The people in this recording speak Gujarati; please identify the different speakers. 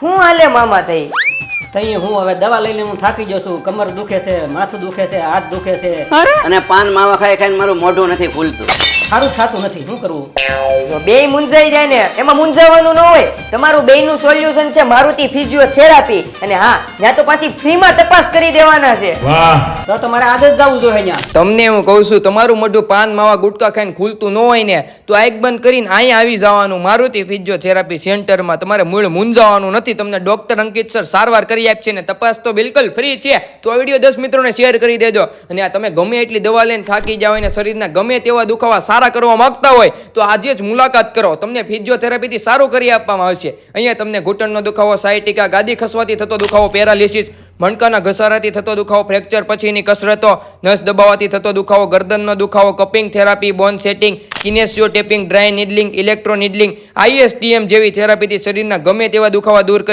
Speaker 1: હું હાલે મામા થઈ
Speaker 2: તઈ હું હવે દવા લઈને હું થાકી ગયો છું. કમર દુખે છે, માથું દુખે છે, હાથ દુખે છે
Speaker 3: અને પાન માવા ખાઈ ખાઈને મારું મોઢું નથી ખુલતું.
Speaker 2: સારું થતું નથી. શું કરવું?
Speaker 1: જો બેય મૂંઝાઈ જાય ને એમાં મૂંઝાવાનું ન હોય. તમારું બેયનું સોલ્યુશન છે મારુતિ ફિઝિયોથેરાપી. અને હા, ત્યાં તો પાછી ફ્રીમાં તપાસ કરી દેવાના છે.
Speaker 2: તો તમારે આજે જ જવું જોઈએ અહીંયા.
Speaker 4: તમને હું કહું છું, તમારું મોઢું પાન માવા ગુટકા ખાઈને ખુલતું ન હોય ને તો આંખ બંધ કરીને અહીંયા આવી જવાનું મારુતિ ફિઝિયોથેરાપી સેન્ટરમાં. તમારે મૂળ મૂંઝાવાનું નથી. તમને ડોક્ટર અંકિત સર સારવાર કરી આપશે ને તપાસ તો બિલકુલ ફ્રી છે. તો આ વિડીયો 10 મિત્રોને શેર કરી દેજો. અને આ તમે ગમે એટલી દવા લઈને થાકી જાવ અને શરીરના ગમે તેવા દુખાવા સારા કરવા માંગતા હોય તો આજે જ મુલાકાત કરો. તમને ફિઝિયોથેરાપીથી સારું કરી આપવામાં આવશે. અહીંયા તમને ઘૂંટણનો દુખાવો, સાયટિકા, ગાદી ખસવાથી થતો દુખાવો, પેરાલિસિસ, મણકાના ઘસારાથી થતો દુખાવો, ફ્રેક્ચર પછીની કસરતો, નસ દબાવવાથી થતો દુખાવો, ગરદનનો દુખાવો, cupping therapy, bone setting, kinesio taping, dry needling, electro needling, ISTM જેવી થેરાપીથી શરીરના ગમે તેવા દુખાવા દૂર કરી